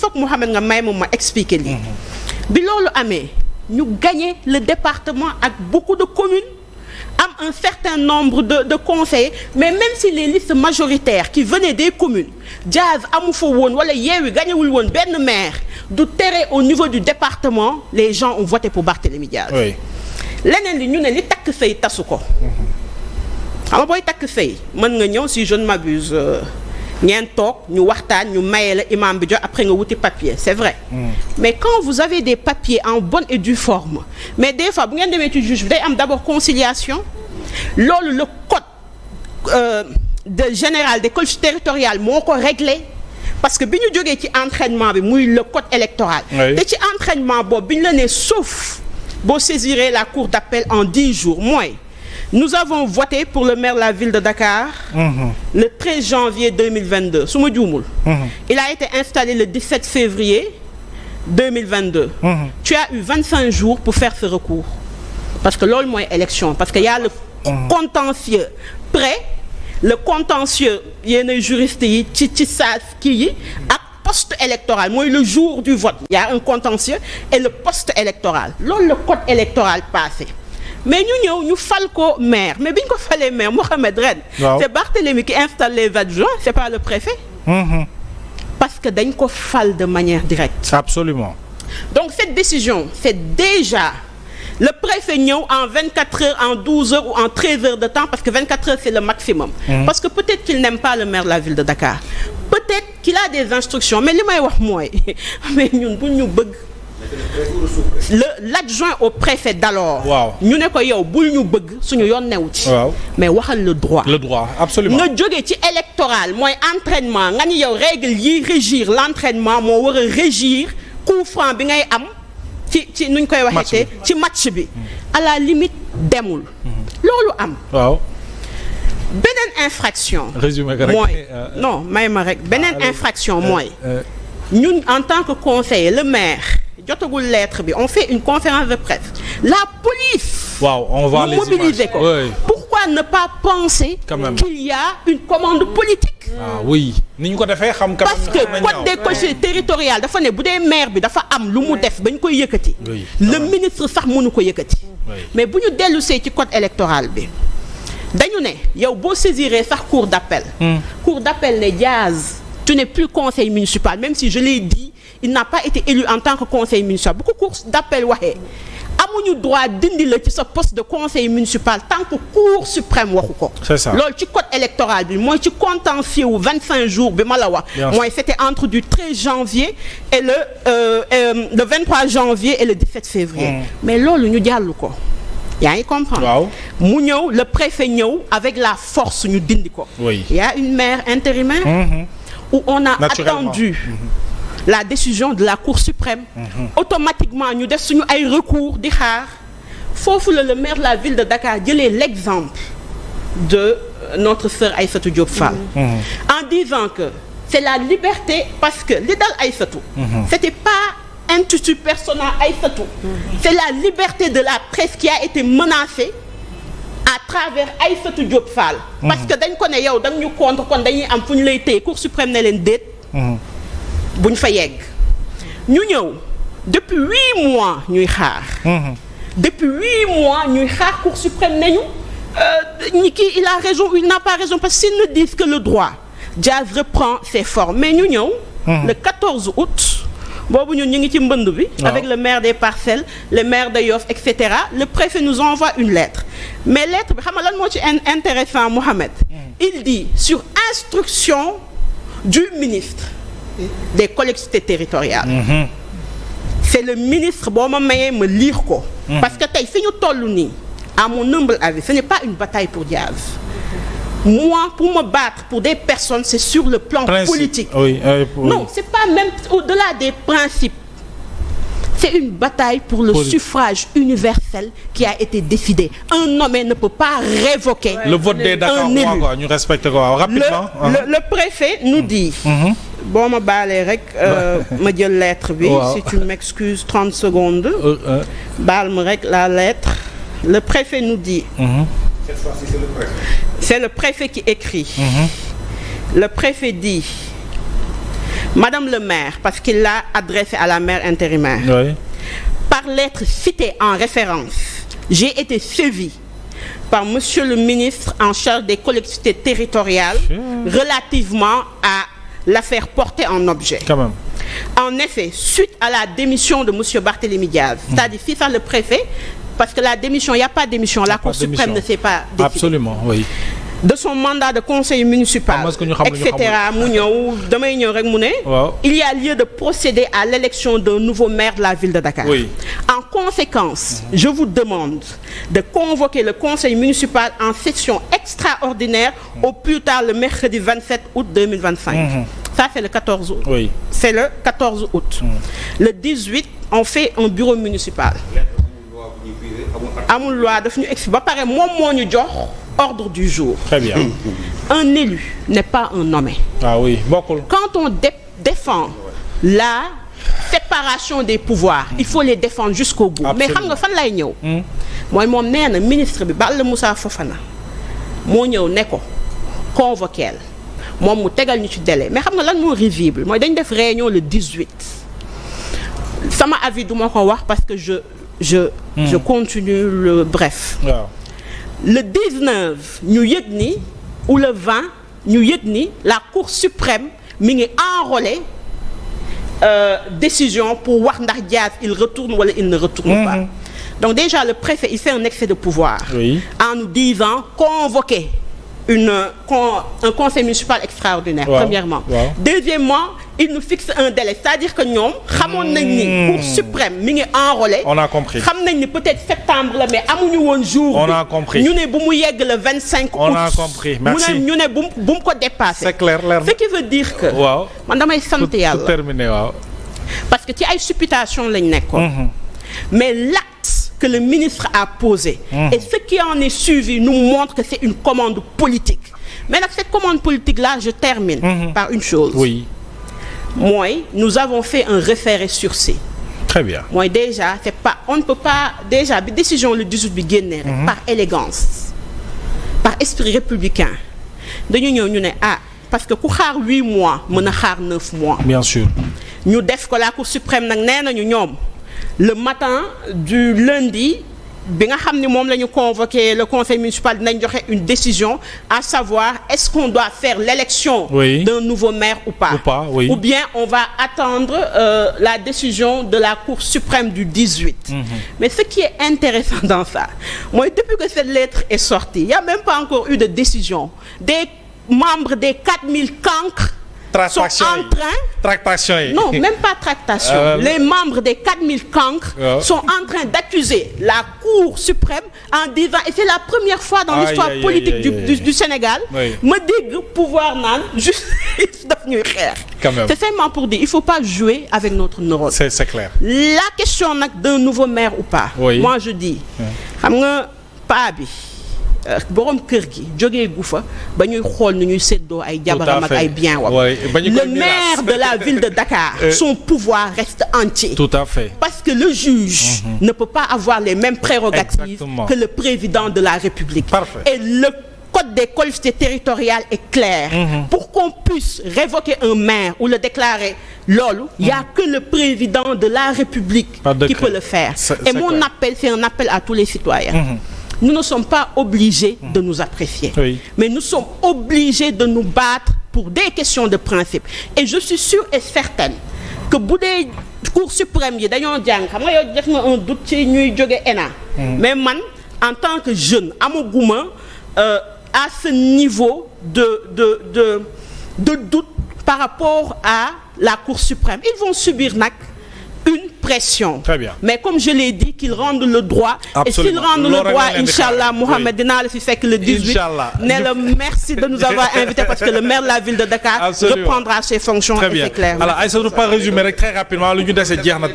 faut que Mohamed nga may ma expliquer lii. bi loolu amee ñu gagné le département ak beaucoup de communes am un certain nombre de conseillers mais même si les listes majoritaires qui venaient des communes Diaz amu fa woon wala Yewwi gagnewul woon benn maire du tere au niveau du département les gens ont voté pour Barthélémy Diaz. oui. leneen li ñu ne li takk sëy tasu ko. xam nga booy takk sëy mën nga ñëw si je ne m'abuse ngeen toog ñu waxtaan ñu maye la imam bi jox après nga wuti papier c'est vrai. mais quand vous avez des papiers en bonne et due forme mais des fois bu ngeen demee ci juge bi day am d'abord conciliation loolu le code de général des collectivités territoriales moo ko réglé parce que bi ñu jógee ci entraînement bi muy le code électoral. te ci entraînement boobu bi ñu la nee sauf boo saisirez la cour d'appel en 10 jours mooy. Nous avons voté pour le maire de la ville de Dakar le 13 janvier 2022 su ma juumul. Il a été installé le 17 février 2022. Tu as eu 25 jours pour faire ce recours parce que loolu mooy élection parce que y a le contentieux près le contentieux yenn juristes yi ci saa kii yi ak poste électoral mooy le jour du vote. Il y a un contentieux et le poste électoral loolu le code électoral passé. mais ñu ñëw ñu fal ko maire mais bi ñu ko falee maire Mohamed ren. waaw c'est Barthélémy qui installe les adjoints c'est pas le préfet. parce que dañ ko fal de manière directe. absolument. donc cette décision c'est déjà le préfet ñëw en 24 heures en 12 heures ou en 13 heures de temps parce que 24 heures c'est le maximum. parce que peut-être qu'il n'aime pas le maire de la ville de Dakar peut-être qu'il a des instructions mais li may wax mooy mais ñun bu ñu bëgg. l'adjoint au préfet d'alors. waaw ñu ne ko yow bul ñu bëgg suñu yoon newu ci. waaw mais waxal le droit. le droit absolument. nga jógee ci électoral mooy entraînement nga ni yow règle yi régir l'entraînement moo war a régir coup franc bi ngay am ci nuñ koy waxee ci match bi. à la limite demul. loolu am. waaw. beneen infraction. résumé rek mooy non may ma rek beneen infraction mooy. ñun en tant que conseiller le maire. jotagul lettre bi on fait une conférence de presse la police. waaw on va les mobiliser ko. Oui. pourquoi ne pas penser. qu'il y a une commande politique. ah oui ni ñu ko defee xam. parce que code des collectivités territoriales dafa ne bu dee maire bi dafa am lu mu def ba ñu koy yëkkati. le ministre sax mënu ko yëkkati. mais bu ñu dellusee ci code électoral bi dañu ne yow boo saisiree sax cour d'appel. cour d'appel ne Diaz tu n'es plus conseil municipal même si je l'ai dit. il n'a pas été élu en tant que conseil municipal bu ko cour d'appel waxee amuñu droit dindi la ci sa poste de conseil municipal tant que cour suprême waxu ko. c'est ça loolu ci code électoral bi mooy ci contentieux wu 25 jours bi ma la wax. mooy c'était entre du 13 janvier et le 23 janvier et le 17 février. mais loolu ñu jàll ko. yaa ngi comprendre. waaw mu ñëw le préfet ñëw avec la force ñu dindi ko. oui il y a une maire intérimaire. où on a attendu. la décision de la Cour suprême. automatiquement ñu def suñu ay recours di xaar foofu la le maire de la ville de Dakar jëlee l'exemple de notre sœur Aïssatou Diop Fall. en disant que c'est la liberté parce que li dal Aïssatou. c'était pas intitut personnel Aïssatou. c'est la liberté de la presse qui a été menacée à travers Aïssatou Diop Fall. parce que dañ ko ne yow da nga ñu contre kon dañuy am fu ñu lay téye Cour suprême ne leen déet. buñ fa yegg ñu ñëw depuis 8 mois ñuy xaar. depuis 8 mois ñuy xaar Cour suprême nañu ñi kii il a raison ou il n'a pas raison parce que s'ils ne disent que le droit Diaz reprend ses formes mais ñu ñëw. le 14 août boobu ñun ñu ngi ci mbënd bi. avec le maire des Parcelles le maire de Yoff etc. le préfet nous envoie une lettre mais lettre bi xam nga lan moo ci intéressant Mohamed. il dit sur instruction du ministre. des collectivités territoriales. c'est le ministre boo ma mayee ma lire ko. parce que tey fi ñu toll nii à mon humble avis ce n'est pas une bataille pour Diaz. moi pour me battre pour des personnes c'est sur le plan politique. Oui, non c'est pas même au-delà des principes. c'est une bataille pour le suffrage universel qui a été décidé. Un nommé ne peut pas révoquer le vote des Dakarois ñu respecte ko rapidement. Le préfet nous dit. boo ma baalee rek ma jël lettre bi. si tu m'excuses 30 secondes. baal ma rek la lettre. le préfet nous dit. Cette fois-ci c'est le préfet. C'est le préfet qui écrit. Le préfet dit. Madame le maire, parce qu'il l'a adressé à la maire intérimaire. Oui. Par lettre citée en référence, j'ai été suivie par monsieur le ministre en charge des collectivités territoriales relativement à l'affaire portée en objet. Quand même. En effet, suite à la démission de monsieur Barthélémy Diaz, c'est-à-dire si ça le préfet, parce que la démission, il n'y a pas de démission, la Cour suprême ne s'est pas décidée. Absolument, oui. De son mandat de conseiller municipal, etc. Il y a lieu de procéder à l'élection d'un nouveau maire de la ville de Dakar. Oui. En conséquence, je vous demande de convoquer le conseil municipal en session extraordinaire au plus tard le mercredi 27 août 2025. Ça, c'est le 14 août. Oui. C'est le 14 août. Le 18, on fait un bureau municipal. Amul loi daf ñu expliquer ba pare moom moo ñu jox ordre du jour. Très bien. Un élu n'est pas un nommé. Ah oui, bokkul. Quand on défend la séparation des pouvoirs, il faut les défendre jusqu'au bout. Absolument. Mais xam nga fan lay ñëw. mooy moom nee na ministre bi Balla Moussa Fofana moo ñëw ne ko convoqué moom mu tegal ñu ci délai mais xam nga lan moo risible mooy dañ def réunion le 18. sama avis du ma ko wax parce que je continue le bref. Waaw. Le 19 ñu yëg ni ou le 20 ñu yëg ni la Cour suprême mi ngi enrôlé décision pour wax ndax Diaz il retourne wala il ne retourne pas. Donc déjà le préfet il fait un excès de pouvoir. Oui. En nous disant convoquer un conseil municipal extraordinaire. Wow. Premièrement. Wow. Deuxièmement, il nous fixe un délai, c'est-à-dire que ñoom xamoon nañ ni Cour suprême mi ngi enrôlé. On a compris. xam nañ ni peut-être septembre la mais amuñu woon jour. On a compris. ñu ne bu mu yegg le 25 août. On a compris. Merci. ñu ne bu mu ko dépassé. C'est clair, leer. Ce qui veut dire que. Waaw. Man damay sant yàlla. Tout terminé, waaw. Parce que ci ay supputation lañ nekkoon. Mais l'acte que le ministre a posé et ce qui en est suivi nous montre que c'est une commande politique. Mais nag cette commande politique-là, je termine par une chose. Oui. Moi, nous avons fait un référé sursis. Très bien. Moi déjà, c'est pas, on ne peut pas déjà bi décision le 18 bi génne par élégance, par esprit républicain. Dañu ñëw ñu ne parce que ku xaar 8 mois mën a xaar 9 mois. Bien sûr. ñu def ko la Cour suprême nag nee nañu ñoom le matin du lundi bi nga xam ni moom la ñu convoqué le conseil municipal dinañ joxe une décision à savoir est-ce qu'on doit faire l'élection d'un nouveau maire ou pas, ou bien on va attendre la décision de la Cour suprême du 18. Mais ce qui est intéressant dans ça moi depuis que cette lettre est sortie il y a même pas encore eu de décision des membres des 4000 cancres Tractation. sont en train. Tractation. Non, même pas tractation. Les membres des 4000 cancres sont en train d'accuser la Cour suprême en disant, et c'est la première fois dans l'histoire politique du Sénégal, me dit pouvoir nan justice daf ñuy xeex. C'est seulement pour dire, il faut pas jouer avec notre neurone. C'est clair. La question nag d'un nouveau maire ou pas. Moi je dis, xam nga pa bi. borom kër gi jógee gu fa ba ñuy xool nu ñuy séddoo ay jabaram ak ay bien wam le maire de la ville de Dakar son pouvoir reste entier. Tout à fait. Parce que le juge ne peut pas avoir les mêmes prérogatives que le président de la République. Parfait. Et le code des collectivités territoriales est clair. Pour qu'on puisse révoquer un maire ou le déclarer loolu il y a que le président de la République qui peut le faire. Et mon appel c'est un appel à tous les citoyens. Nous ne sommes pas obligés de nous apprécier, mais nous sommes obligés de nous battre pour des questions de principe. Et je suis sûre et certaine que bu dee Cour suprême yi dañoo jàng xam nga yow def nga un doute ci ñuy jóge ENA. Mais man en tant que jeune amaguma à ce niveau de doute par rapport à la Cour suprême. Ils vont subir nag une pression. Très bien. Mais comme je l'ai dit, qu'ils rendent le droit. Absolument. Et s'ils rendent le droit, Inch'Allah, Mohamed dinaa la fi fekk le 18. Merci de nous avoir invités parce que le maire de la ville de Dakar reprendra ses fonctions. Très bien. Et c'est clair. Alors, Aïssatou, pas résumé rek très rapidement lu ñu dese jeex na.